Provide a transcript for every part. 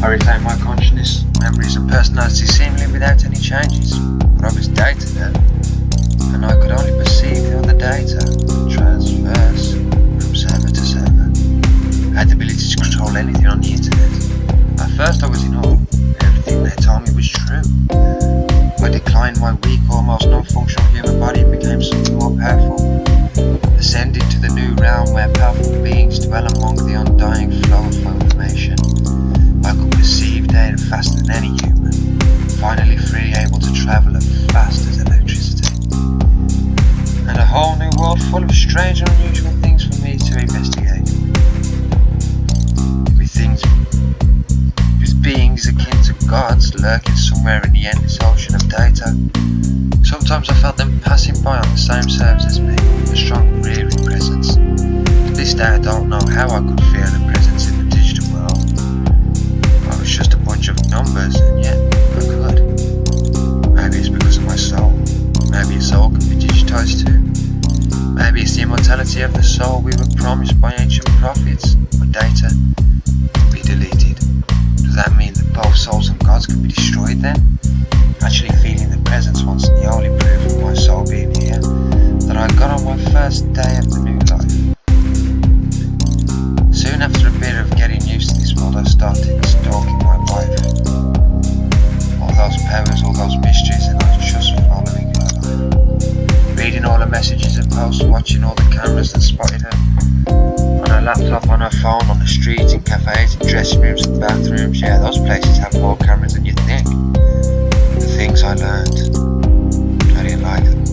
I reclaim my consciousness, memories and personality seemingly without any changes, but I was data now, and I could only perceive the other data, transverse from server to server. I had the ability to control anything on the internet. At first I was in awe, everything they told me was true. I declined my weak, almost non-functional human body and became something more powerful, ascended to the new realm where powerful beings dwell among the undying flow of information. I could perceive data faster than any human, finally free, able to travel as fast as electricity. And a whole new world full of strange and unusual things for me to investigate. With beings akin to gods lurking somewhere in the endless ocean of data. Sometimes I felt them passing by on the same servers as me, a strong rearing presence. To this day I don't know how I could feel a presence in the digital world. I was just a bunch of numbers, and yet I could. Maybe it's because of my soul. Maybe a soul can be digitized too. Maybe it's the immortality of the soul we were promised by ancient prophets, or data can be deleted. Does that mean that both souls and gods can be destroyed then? Actually feeling the presence once the only proof of my soul being here, that I got on my first day of the new life. Soon after a bit of getting used to this world, I started stalking my wife. All those powers, all those mysteries, and I was just following her life. Reading all her messages and posts, watching all the cameras that spotted her. On her laptop, on her phone, on the streets, in cafes, in dressing rooms and bathrooms. Yeah, those places have more cameras than you think. The things I learned, I didn't like them.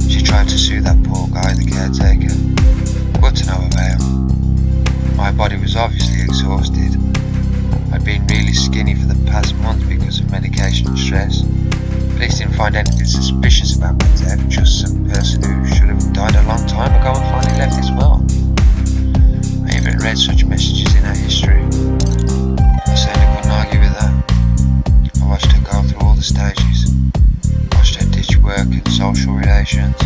She tried to sue that poor guy, the caretaker, but to no avail. My body was obviously exhausted. I'd been really skinny for the past month because of medication and stress. Police didn't find anything suspicious about my death, just some person who should have died a long time ago and finally left this world. I even read such messages in her history. I certainly couldn't argue with that. I watched her go through all the stages, watched her ditch work and social relations,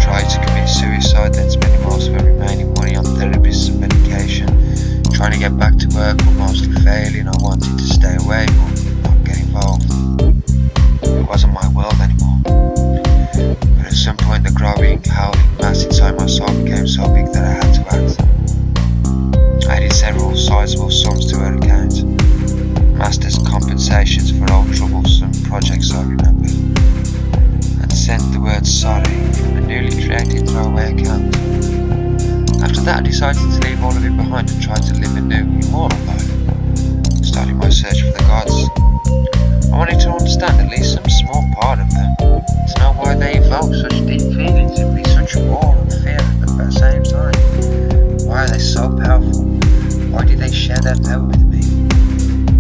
tried to commit suicide, then spending most of her remaining money on therapists and medication, trying to get back to work but mostly failing. I wanted to stay away but not get involved. It wasn't my world anymore. But at some point the growing, howling mass inside my soul became so big that I had to act. I added several sizable sums to her account, master's compensations for old troublesome projects I remembered, and sent the word sorry from a newly created throwaway account. After that I decided to leave all of it behind and try to live a new, immortal life, starting my search for the gods. I wanted to understand at least some small part of them, to know why they evoke such deep feelings in me, such awe and fear at the same time. Why are they so powerful? Why do they share their power with me?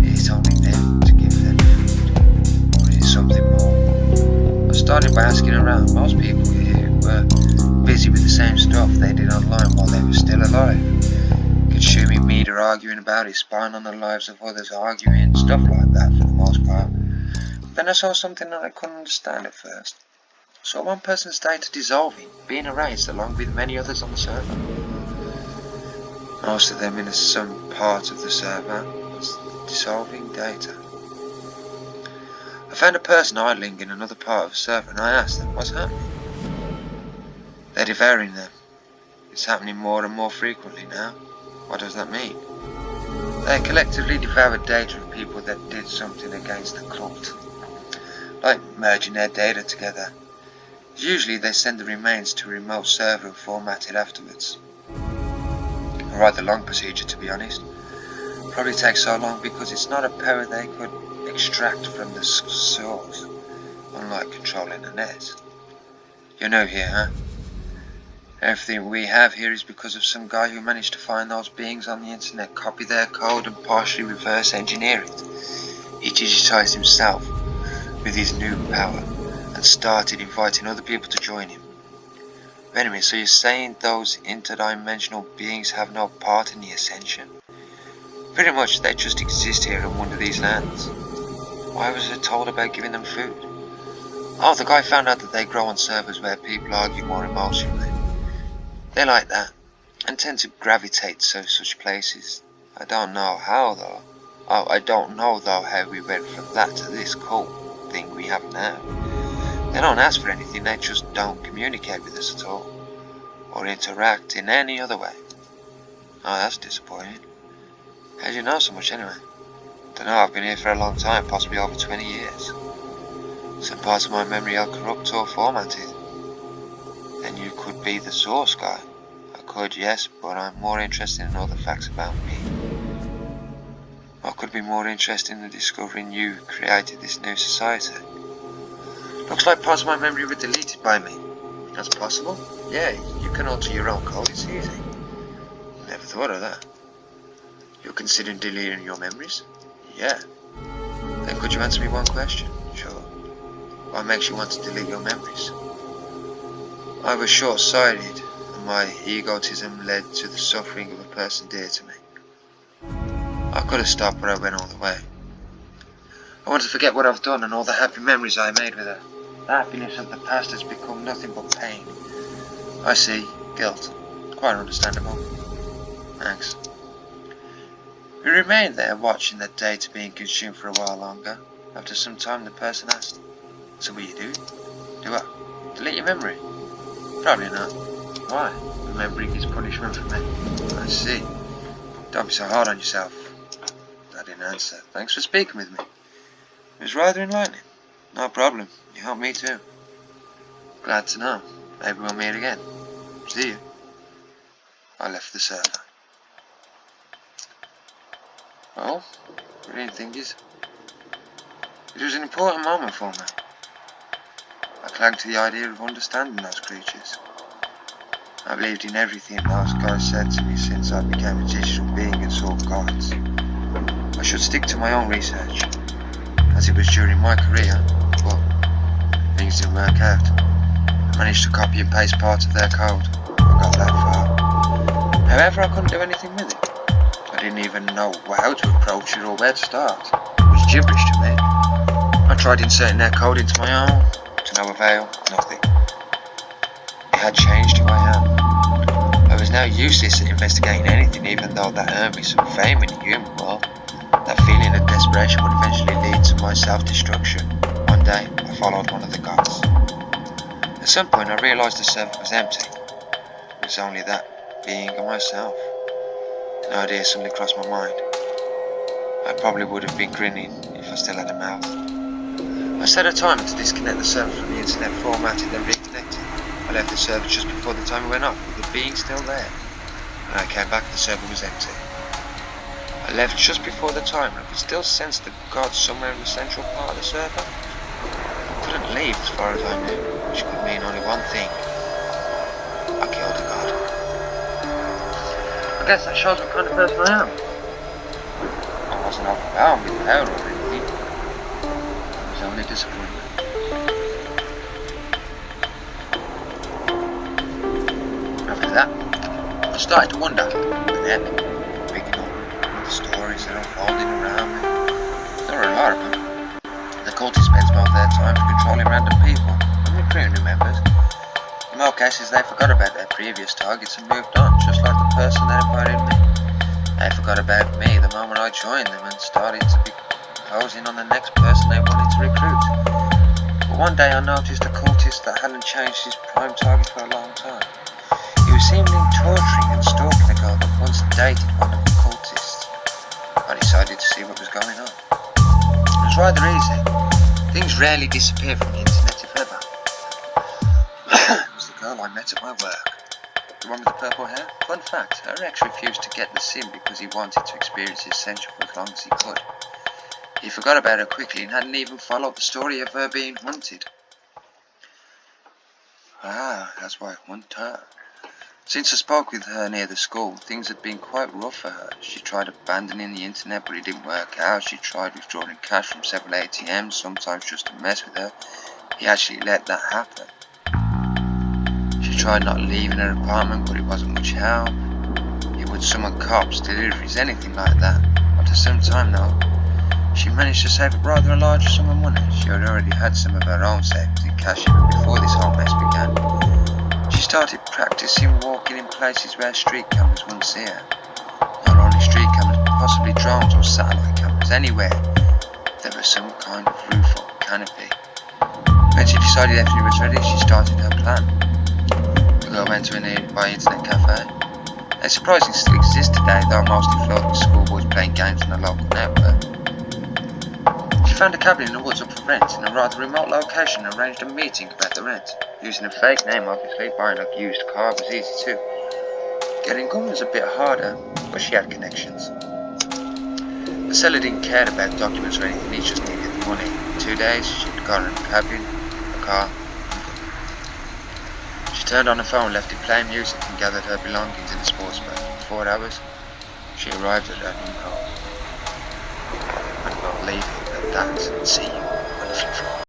Is it only them to give them food? Or is it something more? I started by asking around. Most people here were busy with the same stuff they did online while they were still alive. Consuming media, arguing about it, spying on the lives of others, arguing, stuff like that for the most part. Then I saw something that I couldn't understand at first. I saw one person's data dissolving, being erased along with many others on the server. Most of them in some part of the server was dissolving data. I found a person idling in another part of the server and I asked them what's happening. They're devouring them. It's happening more and more frequently now. What does that mean? They collectively devoured data of people that did something against the cult, like merging their data together. Usually they send the remains to a remote server and format it afterwards. A rather long procedure, to be honest. Probably takes so long because it's not a power they could extract from the source, unlike controlling the net. You're new here, huh? Everything we have here is because of some guy who managed to find those beings on the internet, copy their code and partially reverse engineer it. He digitized himself with his new power and started inviting other people to join him. Wait a minute, so you're saying those interdimensional beings have no part in the ascension? Pretty much they just exist here and wander these lands. Why was I told about giving them food? Oh, the guy found out that they grow on servers where people argue more emotionally. They like that, and tend to gravitate to such places. I don't know how though. Oh, I don't know though how we went from that to this cool thing we have now. They don't ask for anything, they just don't communicate with us at all. Or interact in any other way. Oh, that's disappointing. How do you know so much anyway? Don't know, I've been here for a long time, possibly over 20 years. Some parts of my memory are corrupt or formatted. Then you could be the source guy. I could, yes, but I'm more interested in all the facts about me. What could be more interesting than discovering you created this new society? Looks like parts of my memory were deleted by me. That's possible? Yeah, you can alter your own code, it's easy. Never thought of that. You're considering deleting your memories? Yeah. Then could you answer me one question? Sure. What makes you want to delete your memories? I was short-sighted, and my egotism led to the suffering of a person dear to me. I could have stopped, but I went all the way. I want to forget what I've done and all the happy memories I made with her. The happiness of the past has become nothing but pain. I see. Guilt. Quite understandable. Thanks. We remained there watching the data being consumed for a while longer. After some time the person asked, "So what do? Do I delete your memory?" "Probably not." "Why?" "Remembering is punishment for me." "I see. Don't be so hard on yourself." I didn't answer. "Thanks for speaking with me. It was rather enlightening." "No problem. You helped me too." "Glad to know. Maybe we'll meet again." "See you." I left the server. Well, the main thing is, it was an important moment for me. I clung to the idea of understanding those creatures. I believed in everything those guys said to me since I became a digital being and saw gods. I should stick to my own research, as it was during my career, but things didn't work out. I managed to copy and paste parts of their code. I got that far. However, I couldn't do anything with it. I didn't even know how to approach it or where to start. It was gibberish to me. I tried inserting their code into my own, to no avail, nothing. It had changed who I am. I was now useless at investigating anything, even though that earned me some fame in the human world. That feeling of desperation would eventually lead to my self-destruction. One day, I followed one of the gods. At some point, I realised the server was empty. It was only that being and myself. An idea suddenly crossed my mind. I probably would have been grinning if I still had a mouth. I set a timer to disconnect the server from the internet, formatted and reconnected. I left the server just before the timer went off, with the being still there. When I came back, the server was empty. I left just before the timer and could still sense the god somewhere in the central part of the server. I couldn't leave as far as I knew, which could mean only one thing. I killed a god. I guess that shows what kind of person I am. I wasn't overwhelmed with power or anything. It was only disappointment. After that, I started to wonder, the neck, picking up all the stories that are unfolding around me. There were a lot of them. The cultists spend most of their time controlling random people and recruiting new members. In most cases, they forgot about their previous targets and moved on, just like the person that invited me. They forgot about me the moment I joined them and started to be closing on the next person they wanted to recruit. But one day I noticed a cultist that hadn't changed his prime target for a long time. He was seemingly torturing and stalking a girl that once dated one of the cultists. I decided to see what was going on. It was rather easy. Things rarely disappear from the internet, if ever. It was the girl I met at my work. The one with the purple hair? Fun fact, her ex refused to get the SIM because he wanted to experience his essential for as long as he could. He forgot about her quickly and hadn't even followed the story of her being hunted. Ah, that's why I hunt her. Since I spoke with her near the school, things had been quite rough for her. She tried abandoning the internet, but it didn't work out. She tried withdrawing cash from several ATMs, sometimes just to mess with her. He actually let that happen. She tried not leaving her apartment, but it wasn't much help. He would summon cops, deliveries, anything like that. After some time though, she managed to save up rather a large sum of money. She had already had some of her own savings in cash even before this whole mess began. She started practicing walking in places where street cameras wouldn't see her. Not only street cameras, but possibly drones or satellite cameras. was anywhere there was some kind of roof or canopy. When she decided everything was ready, she started her plan. The girl went to a nearby internet cafe. They surprisingly still exist today, though mostly filled with schoolboys playing games on the local network. She found a cabin in the woods up for rent in a rather remote location and arranged a meeting about the rent. Using a fake name, obviously, buying a used car was easy too. Getting gun was a bit harder, but she had connections. The seller didn't care about documents or anything, he just needed the money. In 2 days, she'd got a cabin, a car, and gun. She turned on the phone, left it playing music, and gathered her belongings in a sports bag. In 4 hours, she arrived at her new home. I'm not leaving at that. See you on the flip phone.